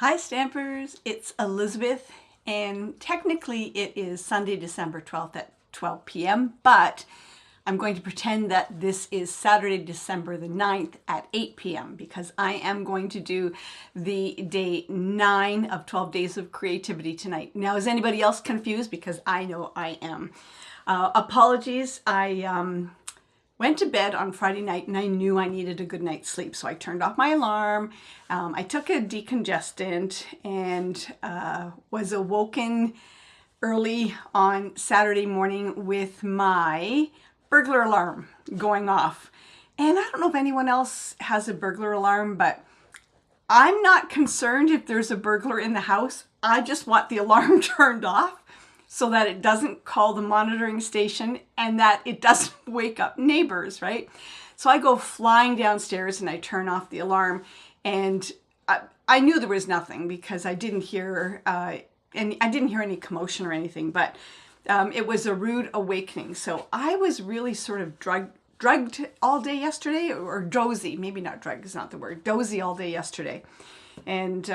Hi Stampers, it's Elizabeth, and technically it is Sunday, December 12th at 12 p.m., but I'm going to pretend that this is Saturday, December the 9th at 8 p.m. because I am going to do the day 9 of 12 Days of Creativity tonight. Now, is anybody else confused? Because I know I am. Apologies, I went to bed on Friday night and I knew I needed a good night's sleep. So I turned off my alarm. I took a decongestant and was awoken early on Saturday morning with my burglar alarm going off. And I don't know if anyone else has a burglar alarm, but I'm not concerned if there's a burglar in the house. I just want the alarm turned off so that it doesn't call the monitoring station and that it doesn't wake up neighbors, right? So I go flying downstairs and I turn off the alarm, and I knew there was nothing because I didn't hear any commotion or anything, but it was a rude awakening. So I was really sort of drugged all day yesterday, or dozy, maybe not drugged is not the word, dozy all day yesterday. And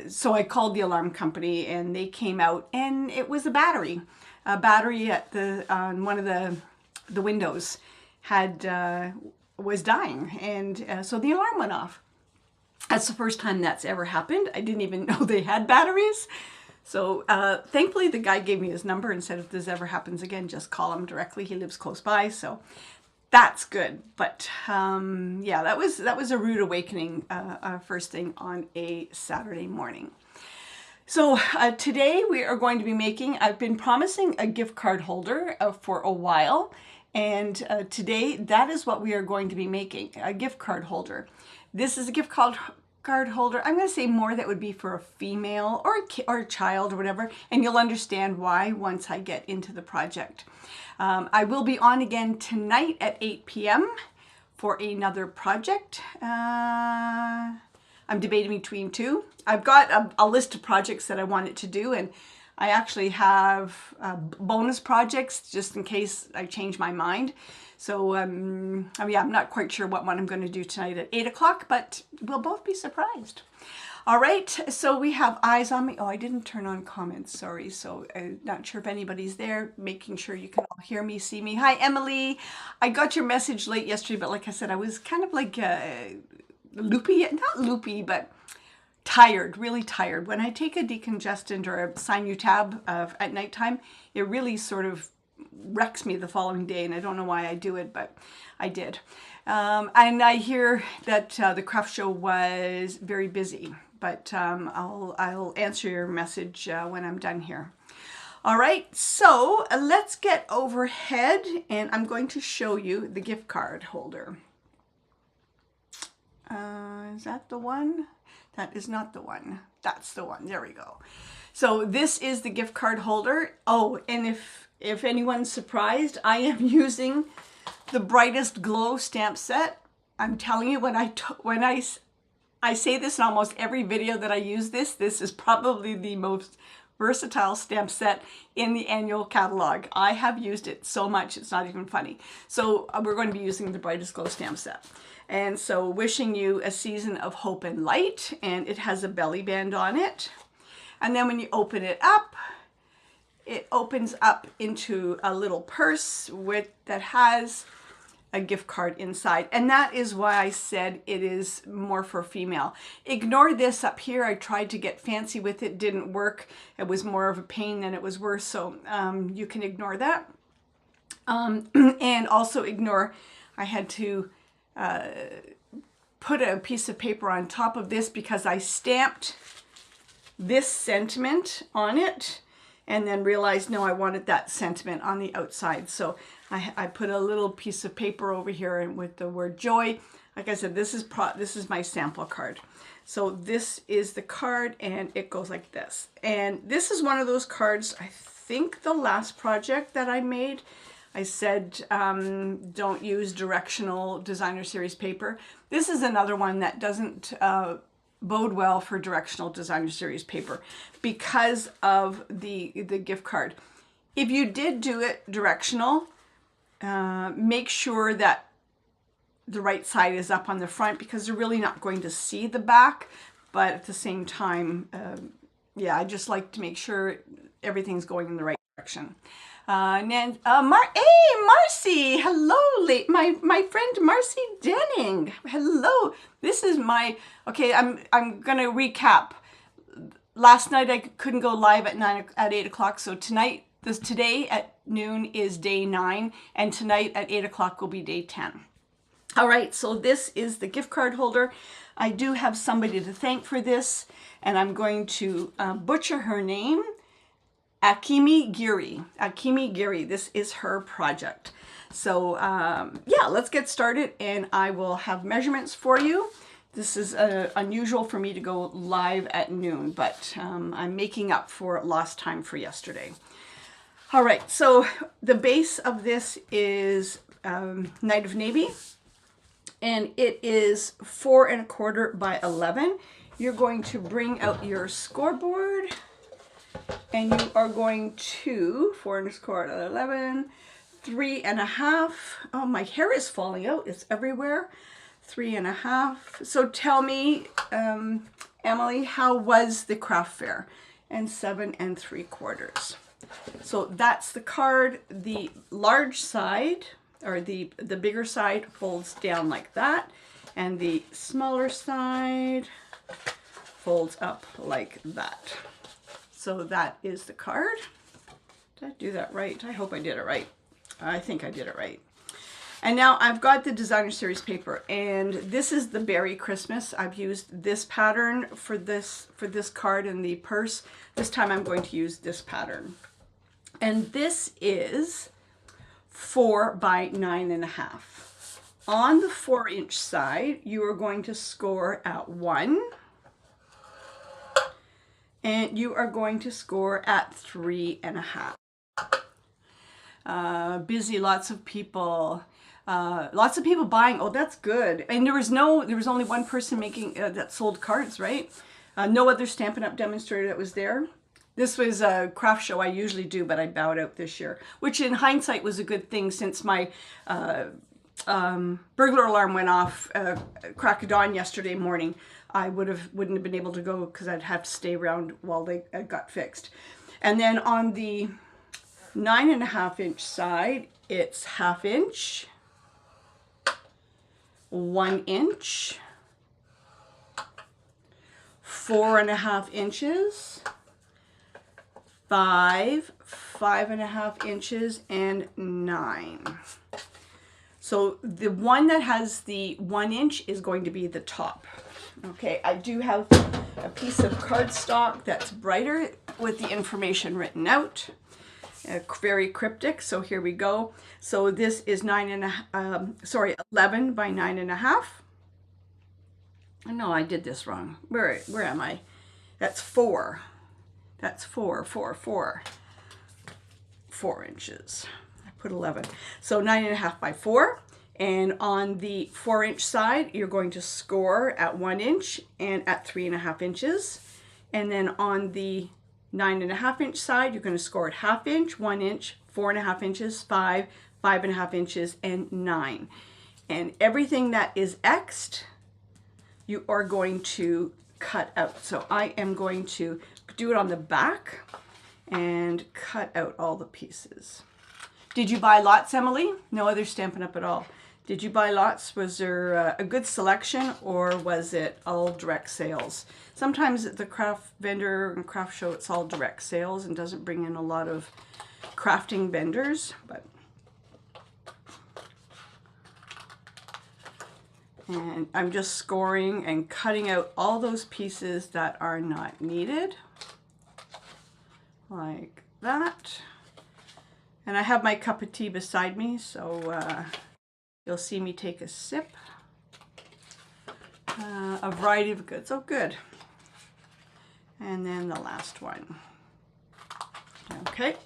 so I called the alarm company and they came out, and it was a battery at on one of the windows was dying, and so the alarm went off. That's the first time that's ever happened. I didn't even know they had batteries. So thankfully the guy gave me his number and said if this ever happens again, just call him directly. He lives close by, so that's good. But yeah, that was a rude awakening first thing on a Saturday morning. So today we are going to be making, I've been promising a gift card holder for a while, and today that is what we are going to be making, a gift card holder. This is a gift card holder. I'm going to say more that would be for a female or a child or whatever, and you'll understand why once I get into the project. I will be on again tonight at 8 p.m. for another project. I'm debating between two. I've got a list of projects that I wanted to do, and I actually have bonus projects just in case I change my mind. So yeah, I'm not quite sure what one I'm going to do tonight at 8 o'clock, but we'll both be surprised. All right, so we have eyes on me. Oh, I didn't turn on comments, sorry. So I'm not sure if anybody's there, making sure you can all hear me, see me. Hi, Emily. I got your message late yesterday, but like I said, I was kind of like loopy, not loopy, but tired, really tired. When I take a decongestant or a Sinutab at nighttime, it really sort of wrecks me the following day, and I don't know why I do it, but I did. And I hear that the craft show was very busy, but I'll answer your message when I'm done here. All right, so let's get overhead, and I'm going to show you the gift card holder. Is that the one? That is not the one. That's the one. There we go. So this is the gift card holder. Oh, and if anyone's surprised, I am using the Brightest Glow stamp set. I'm telling you, when I say this in almost every video that I use this is probably the most versatile stamp set in the annual catalog. I have used it so much, it's not even funny. So we're going to be using the Brightest Glow stamp set. And so wishing you a season of hope and light, and it has a belly band on it. And then when you open it opens up into a little purse that has a gift card inside. And that is why I said it is more for female. Ignore this up here. I tried to get fancy with it, didn't work. It was more of a pain than it was worth, so you can ignore that. And also ignore, I had to put a piece of paper on top of this because I stamped this sentiment on it and then realized, no, I wanted that sentiment on the outside. So I put a little piece of paper over here and with the word joy. Like I said, this is my sample card. So this is the card, and it goes like this. And this is one of those cards, I think the last project that I made, I said, don't use directional designer series paper. This is another one that doesn't bode well for directional designer series paper because of the gift card. If you did do it directional, make sure that the right side is up on the front because they're really not going to see the back. but at the same time, yeah, I just like to make sure everything's going in the right direction. Hey, Marcy, hello, my friend Marcy Denning, hello. This is my, okay, I'm gonna recap. Last night I couldn't go live at 8 o'clock, so today at noon is day 9, and tonight at 8 o'clock will be day 10. All right, so this is the gift card holder. I do have somebody to thank for this, and I'm going to butcher her name. Akimi Giri. Akimi Giri. This is her project. So yeah, let's get started, and I will have measurements for you. This is unusual for me to go live at noon, but I'm making up for lost time for yesterday. All right, so the base of this is Night of Navy, and it is 4 1/4 by 11. You're going to bring out your scoreboard, and you are going to 4 1/4 11, 3 1/2. Oh, my hair is falling out. It's everywhere. 3 1/2. So tell me, Emily, how was the craft fair? And 7 3/4. So that's the card. The large side, or the bigger side, folds down like that, and the smaller side folds up like that. So that is the card. Did I do that right? I hope I did it right. I think I did it right. And now I've got the designer series paper, and this is the Berry Christmas. I've used this pattern for this card in the purse. This time I'm going to use this pattern. And this is 4 by 9 1/2. On the 4-inch side, you are going to score at 1. And you are going to score at 3 1/2. Busy, lots of people buying. Oh, that's good. And there was only one person making that sold cards, right? No other Stampin' Up! Demonstrator that was there. This was a craft show I usually do, but I bowed out this year, which in hindsight was a good thing, since my burglar alarm went off crack of dawn yesterday morning. I wouldn't have been able to go because I'd have to stay around while they got fixed. And then on the 9 1/2-inch side, it's 1/2 inch, 1 inch, 4 1/2 inches, 5 1/2 inches, and 9. So the one that has the 1 inch is going to be the top. Okay, I do have a piece of cardstock that's brighter with the information written out. Very cryptic, so here we go. So this is 11 by 9 1/2. No, I did this wrong. Where am I? That's 4. That's 4 inches. I put 11. So 9 1/2 by 4. And on the 4-inch side, you're going to score at 1 inch and at 3 1/2 inches. And then on the 9 1/2-inch side, you're going to score at 1/2 inch, 1 inch, 4 1/2 inches, 5 1/2 inches, and 9. And everything that is X'd, you are going to cut out. So I am going to do it on the back and cut out all the pieces. Did you buy lots, Emily? No other Stampin' Up! At all. Did you buy lots? Was there a good selection, or was it all direct sales? Sometimes at the craft vendor and craft show, it's all direct sales and doesn't bring in a lot of crafting vendors. And I'm just scoring and cutting out all those pieces that are not needed, like that. And I have my cup of tea beside me, so you'll see me take a sip. A variety of goods. Oh, good. And then the last one. Okay.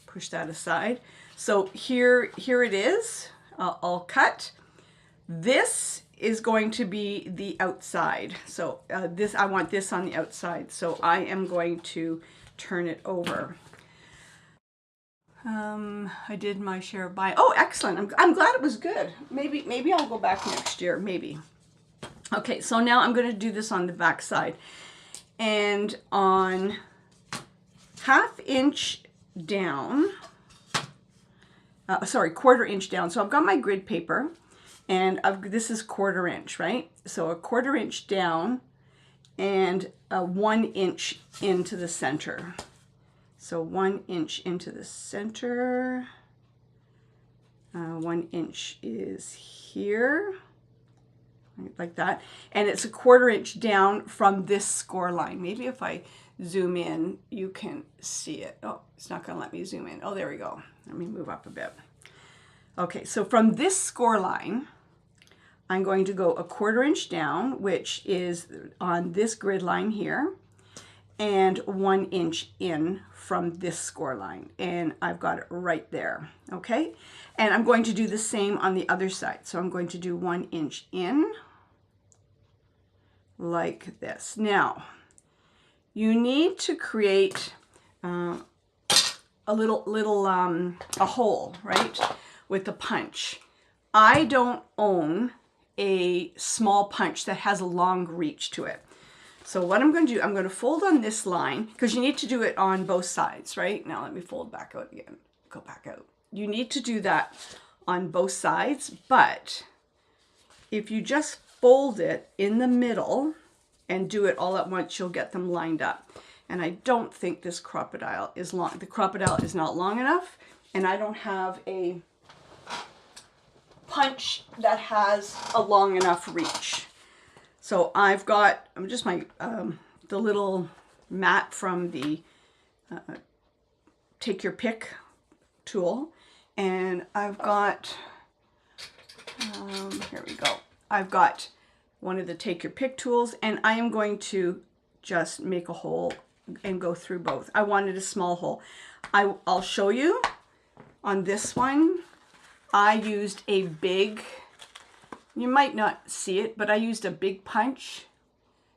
Push that aside. So here it is, all cut. This is going to be the outside. So I want this on the outside. So I am going to turn it over. I did my share of buying. Oh, excellent. I'm glad it was good. Maybe I'll go back next year. Maybe. Okay, so now I'm going to do this on the back side. And on 1/2 inch down, sorry, 1/4 inch down. So I've got my grid paper, and this is 1/4 inch, right? So a 1/4 inch down and 1 inch into the center. So 1 inch into the center. 1 inch is here, like that. And it's a 1/4 inch down from this score line. Maybe if I zoom in, you can see it. Oh, it's not going to let me zoom in. Oh, there we go. Let me move up a bit. Okay, so from this score line, I'm going to go a 1/4 inch down, which is on this grid line here, and 1 inch in from this score line. And I've got it right there, okay? And I'm going to do the same on the other side. So I'm going to do 1 inch in, like this. Now, you need to create a hole, right, with the punch. I don't own a small punch that has a long reach to it. So what I'm going to do, I'm going to fold on this line, because you need to do it on both sides, right? Now let me fold back out again, go back out. You need to do that on both sides, but if you just fold it in the middle and do it all at once, you'll get them lined up. And I don't think this crocodile is long. The crocodile is not long enough, and I don't have a punch that has a long enough reach. So I've got, I'm just my, the little mat from the Take Your Pick tool. And I've got, here we go. I've got one of the Take Your Pick tools, and I am going to just make a hole and go through both. I wanted a small hole. I'll show you on this one. I used a big, you might not see it, but I used a big punch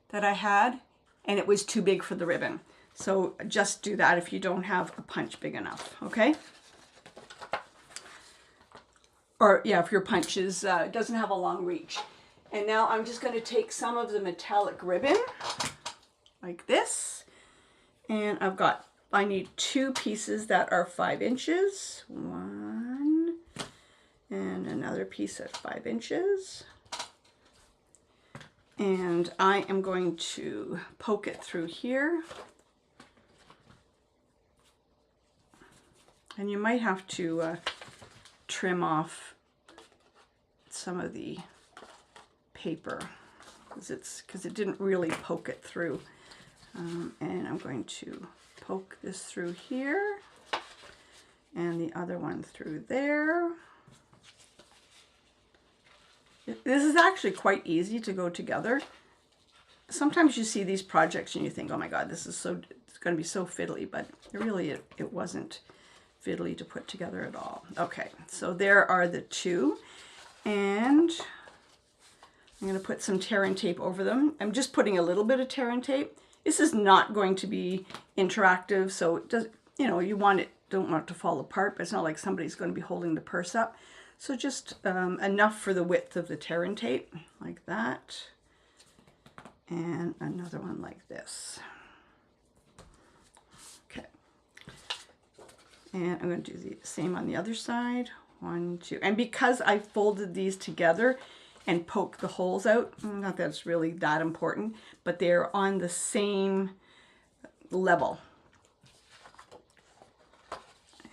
that I had, and it was too big for the ribbon. So just do that if you don't have a punch big enough, okay? Or yeah, if your punch is, doesn't have a long reach. And now I'm just going to take some of the metallic ribbon, like this, and I need 2 pieces that are 5 inches. 1, and another piece at 5 inches. And I am going to poke it through here. And you might have to trim off some of the paper because it didn't really poke it through. And I'm going to poke this through here and the other one through there. This is actually quite easy to go together. Sometimes you see these projects and you think, oh my God, this is so, it's going to be so fiddly, but really it wasn't fiddly to put together at all. Okay, so there are the 2, and I'm going to put some tear and tape over them. I'm just putting a little bit of tear and tape. This is not going to be interactive, so it does, you know, you want it, don't want it to fall apart, but it's not like somebody's going to be holding the purse up. So just enough for the width of the tear and tape, like that. And another one like this. Okay. And I'm going to do the same on the other side. 1, 2. And because I folded these together and poked the holes out, not that it's really that important, but they're on the same level.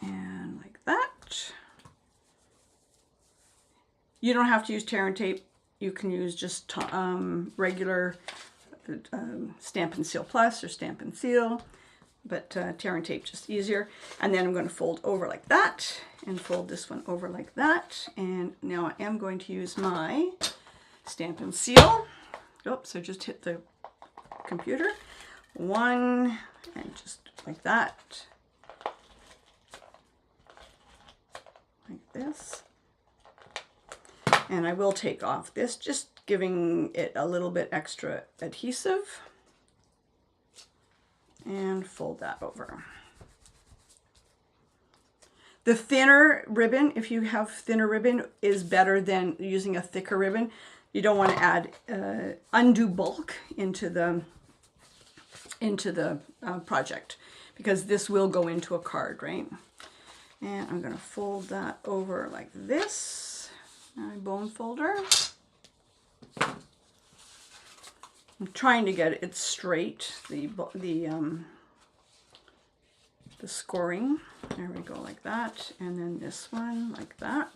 And like that. You don't have to use tear and tape. You can use just regular Stampin' Seal Plus or Stampin' Seal, but tear and tape just easier. And then I'm going to fold over like that and fold this one over like that. And now I am going to use my Stampin' Seal. Oops, I just hit the computer. 1, and just like that. Like this. And I will take off this, just giving it a little bit extra adhesive. And fold that over. The thinner ribbon, if you have thinner ribbon, is better than using a thicker ribbon. You don't want to add undue bulk into the project, because this will go into a card, right? And I'm going to fold that over like this, my bone folder. I'm trying to get it straight, the scoring. There we go, like that. And then this one like that.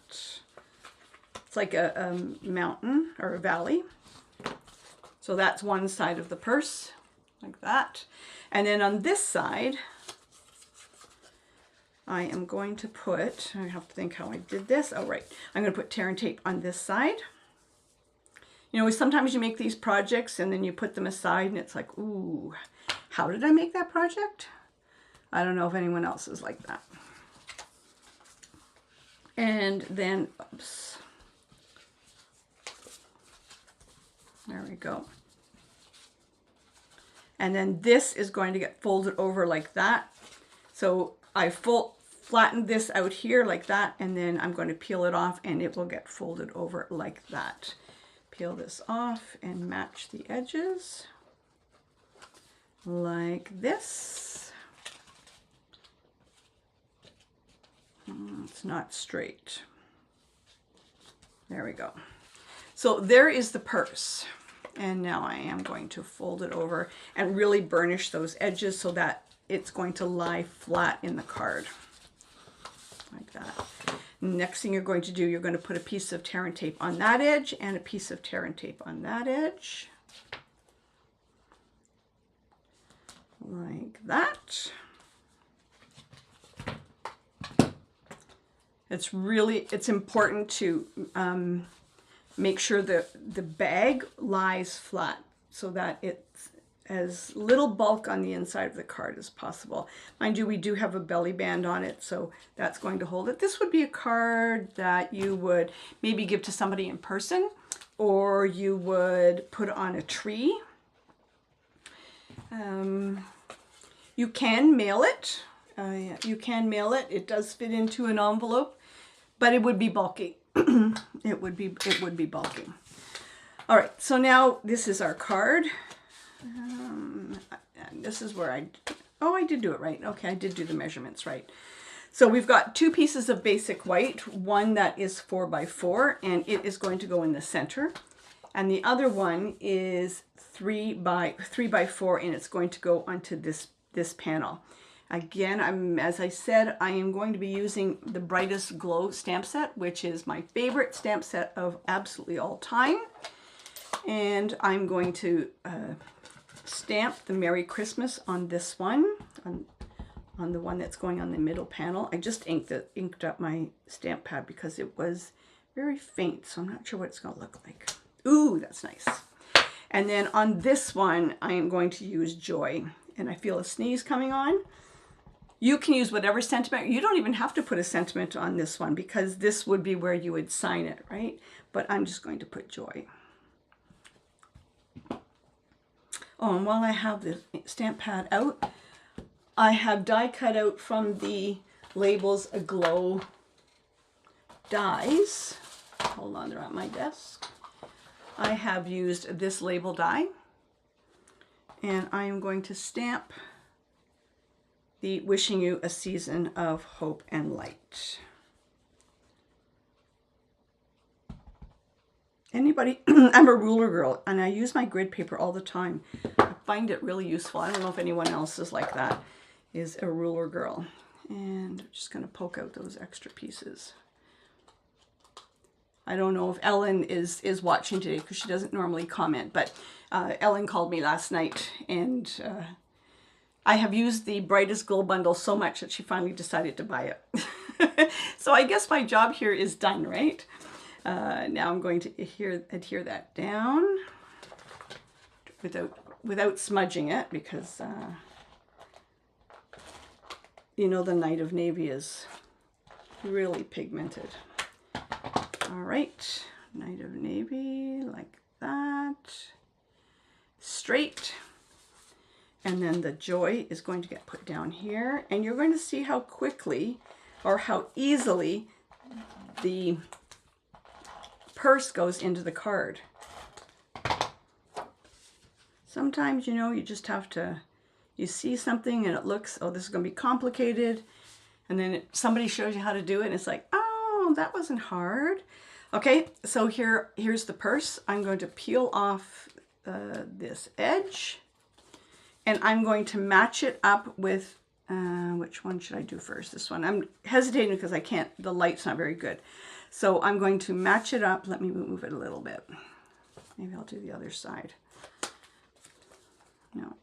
It's like a mountain or a valley. So that's one side of the purse, like that. And then on this side, I am going to put, I have to think how I did this. Oh, right. I'm going to put tear and tape on this side. You know, sometimes you make these projects and then you put them aside and it's like, ooh, how did I make that project? I don't know if anyone else is like that. And then, oops. There we go. And then this is going to get folded over like that. So I flattened this out here like that, and then I'm going to peel it off and it will get folded over like that. Peel this off and match the edges like this. It's not straight. There we go. So there is the purse. And now I am going to fold it over and really burnish those edges so that it's going to lie flat in the card. Like that. Next thing you're going to do, you're going to put a piece of tear and tape on that edge and a piece of tear and tape on that edge. Like that. It's important to make sure that the bag lies flat so that it's as little bulk on the inside of the card as possible. Mind you, we do have a belly band on it, so that's going to hold it. This would be a card that you would maybe give to somebody in person, or you would put on a tree. You can mail it. You can mail it. It does fit into an envelope, but it would be bulky. It would be bulky. All right, so now this is our card. And this is where I did do it right. Okay, I did do the measurements right. So we've got two pieces of basic white, one that is 4x4 and it is going to go in the center. And the other one is 3x4 and it's going to go onto this panel. Again, as I said, I am going to be using the Brightest Glow stamp set, which is my favorite stamp set of absolutely all time. And I'm going to stamp the Merry Christmas on this one, on the one that's going on the middle panel. I just inked up my stamp pad because it was very faint, so I'm not sure what it's going to look like. Ooh, that's nice. And then on this one, I am going to use Joy. And I feel a sneeze coming on. You can use whatever sentiment. You don't even have to put a sentiment on this one because this would be where you would sign it, right? But I'm just going to put Joy. Oh, and while I have the stamp pad out, I have die cut out from the Labels Aglow dies. Hold on, they're at my desk. I have used this label die, and I am going to stamp the Wishing You a Season of Hope and Light. Anybody, I'm a ruler girl and I use my grid paper all the time. I find it really useful. I don't know if anyone else is like that, is a ruler girl. And I'm just going to poke out those extra pieces. I don't know if Ellen is watching today because she doesn't normally comment, but Ellen called me last night and I have used the Brightest Glow bundle so much that she finally decided to buy it. So I guess my job here is done, right? Now I'm going to adhere that down without smudging it because you know the Night of Navy is really pigmented. All right, Night of Navy like that, straight. And then the Joy is going to get put down here. And you're going to see how quickly or how easily the purse goes into the card. Sometimes, you know, you just have to, you see something and it looks, oh, this is going to be complicated. And then somebody shows you how to do it and it's like, oh, that wasn't hard. Okay, so here's the purse. I'm going to peel off this edge and I'm going to match it up with, which one should I do first? This one. I'm hesitating because I can't, the light's not very good. So I'm going to match it up. Let me move it a little bit. Maybe I'll do the other side. No,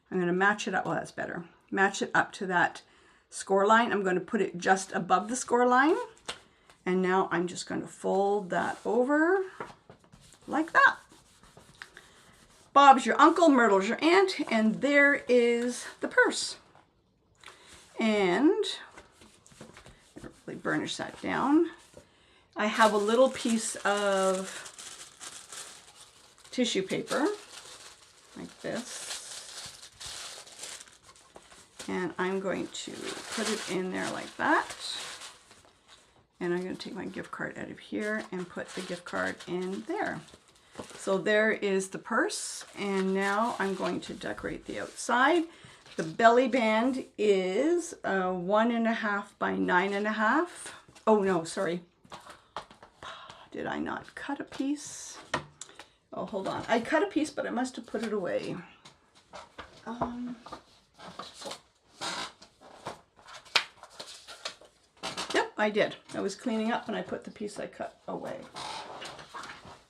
I'm going to match it up. Well, that's better. Match it up to that score line. I'm going to put it just above the score line. And now I'm just going to fold that over like that. Bob's your uncle, Myrtle's your aunt, and there is the purse. And really burnish that down. I have a little piece of tissue paper like this. And I'm going to put it in there like that. And I'm going to take my gift card out of here and put the gift card in there. So there is the purse. And now I'm going to decorate the outside. The belly band is 1.5 by 9.5. Oh no, sorry. Did I not cut a piece? Oh, hold on. I cut a piece, but I must have put it away. Yep, I did. I was cleaning up and I put the piece I cut away.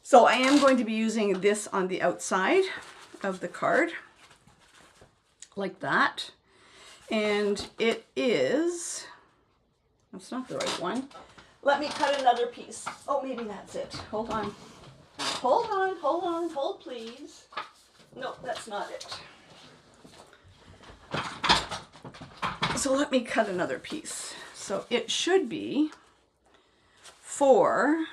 So I am going to be using this on the outside of the card, like that. And it is, that's not the right one. Let me cut another piece. Oh, maybe that's it. Hold on. Hold on, hold on, hold please. No, that's not it. So let me cut another piece. So it should be 4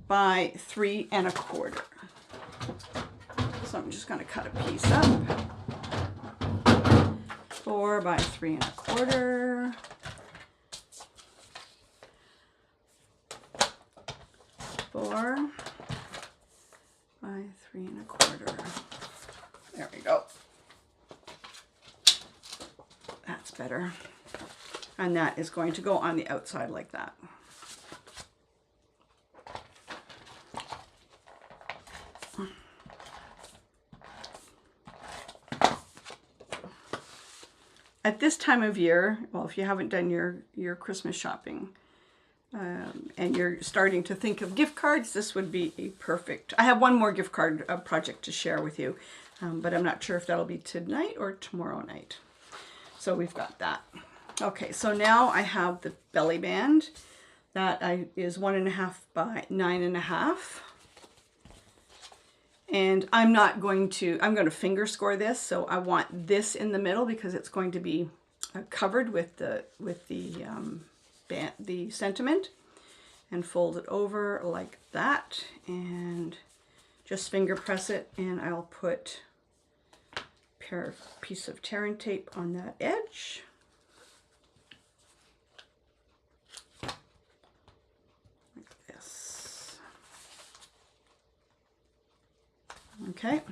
by 3.25. So I'm just going to cut a piece up. 4 by 3.25. 4 by 3.25. There we go. That's better. And that is going to go on the outside like that. At this time of year, well, if you haven't done your Christmas shopping, and you're starting to think of gift cards, this would be a perfect. I have one more gift card project to share with you, but I'm not sure if that'll be tonight or tomorrow night. So we've got that. Okay, so now I have the belly band that is 1.5 by 9.5. And I'm going to finger score this, so I want this in the middle because it's going to be covered with the sentiment, and fold it over like that and just finger press it, and I'll put a piece of tear and tape on that edge. Like this. Okay.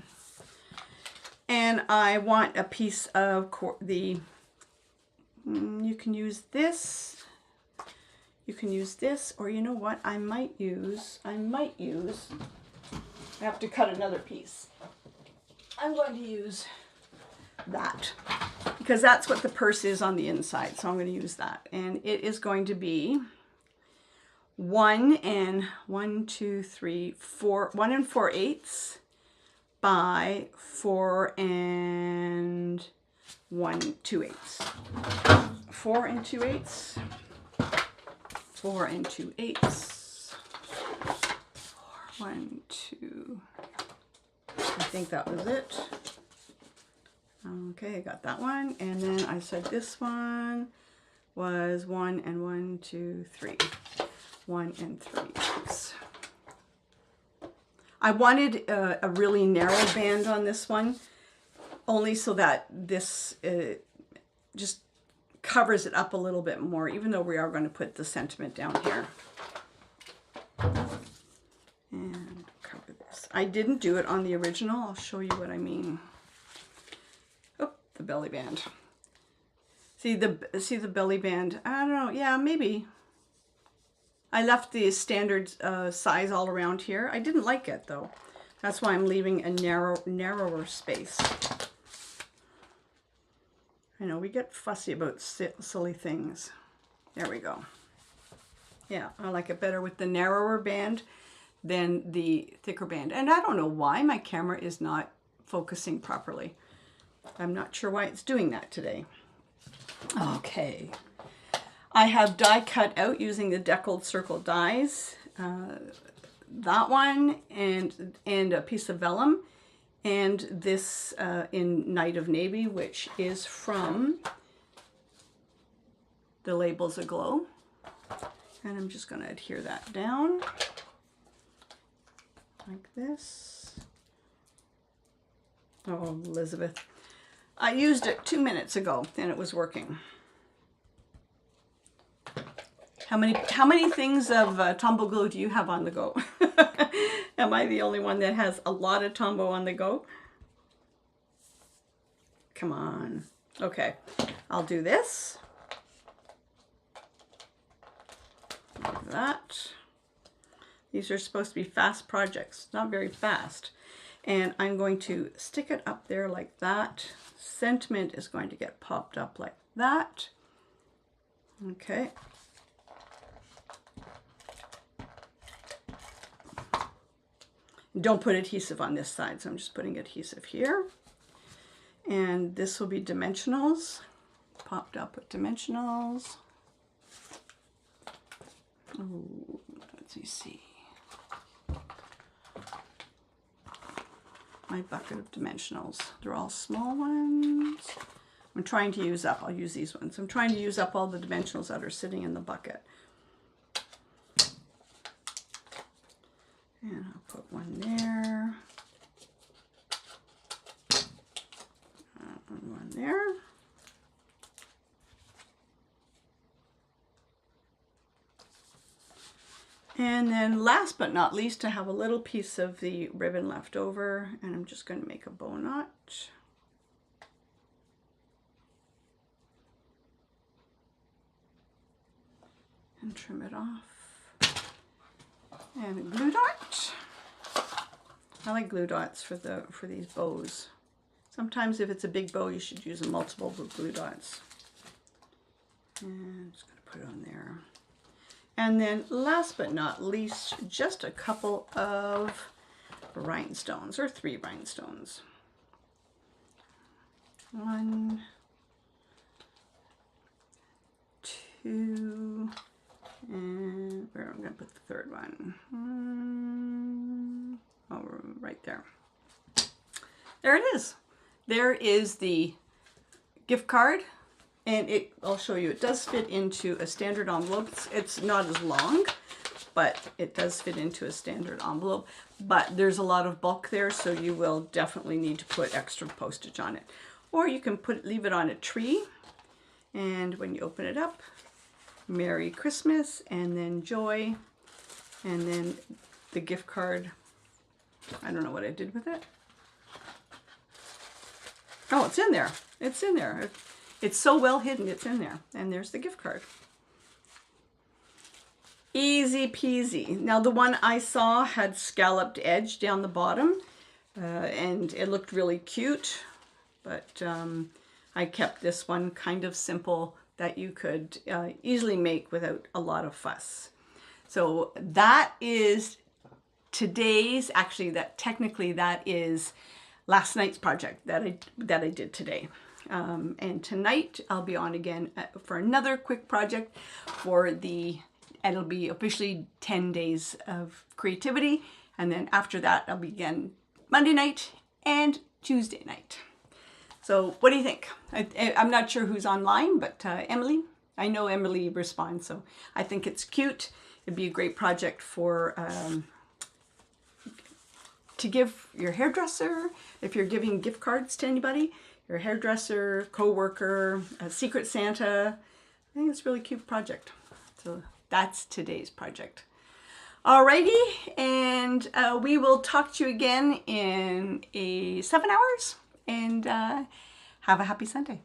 And I want a piece of you can use this. You can use this, or you know what, I have to cut another piece. I'm going to use that because that's what the purse is on the inside. So I'm going to use that. And it is going to be 1 4/8 by 4 2/8. 4 2/8. 4 2/8. 1, 2. I think that was it. Okay, I got that one. And then I said this one was 1 and 1, 2, 3. 1 and 3. I wanted a really narrow band on this one, only so that this just covers it up a little bit more, even though we are going to put the sentiment down here. And cover this I didn't do it on the original. I'll show you what I mean. Oh, the belly band. See the belly band? I don't know. Yeah, maybe. I left the standard size all around here. I didn't like it though. That's why I'm leaving a narrower space. I know we get fussy about silly things. There we go. Yeah, I like it better with the narrower band than the thicker band. And I don't know why my camera is not focusing properly. I'm not sure why it's doing that today. Okay. I have die cut out using the Deckled Circle dies. That one and a piece of vellum. And this in Night of Navy, which is from The Labels Aglow. And I'm just going to adhere that down like this. Oh, Elizabeth. I used it 2 minutes ago and it was working. How many things of Tombow glue do you have on the go? Am I the only one that has a lot of Tombow on the go? Come on. Okay, I'll do this. Like that. These are supposed to be fast projects, not very fast. And I'm going to stick it up there like that. Sentiment is going to get popped up like that. Okay. Don't put adhesive on this side, so I'm just putting adhesive here. And this will be dimensionals, popped up with dimensionals. Oh, let's see. My bucket of dimensionals. They're all small ones. I'm trying to use up, I'll use these ones. I'm trying to use up all the dimensionals that are sitting in the bucket. And I'll put one there. And one there. And then last but not least, I have a little piece of the ribbon left over, and I'm just going to make a bow knot. And trim it off. And a glue dot. I like glue dots for these bows. Sometimes if it's a big bow, you should use multiple glue dots. And I'm just going to put it on there. And then last but not least, just a couple of rhinestones, or 3 rhinestones. 1, 2, and where I'm going to put the third one. Oh, right there. There it is. There is the gift card. And I'll show you, it does fit into a standard envelope. It's not as long, but it does fit into a standard envelope. But there's a lot of bulk there, so you will definitely need to put extra postage on it. Or you can leave it on a tree, and when you open it up, Merry Christmas, and then Joy, and then the gift card. I don't know what I did with it. Oh, it's in there. It's in there. It's so well hidden, it's in there. And there's the gift card. Easy peasy. Now the one I saw had scalloped edge down the bottom, and it looked really cute, but I kept this one kind of simple that you could easily make without a lot of fuss. So that is today's, actually technically that is last night's project that I did today. And tonight I'll be on again for another quick project it'll be officially 10 days of creativity. And then after that, I'll begin Monday night and Tuesday night. So what do you think? I'm not sure who's online, but Emily, I know Emily responds. So I think it's cute. It'd be a great project for, to give your hairdresser, if you're giving gift cards to anybody, your hairdresser, co-worker, a Secret Santa. I think it's a really cute project. So that's today's project. Alrighty, and we will talk to you again in 7 hours, and have a happy Sunday.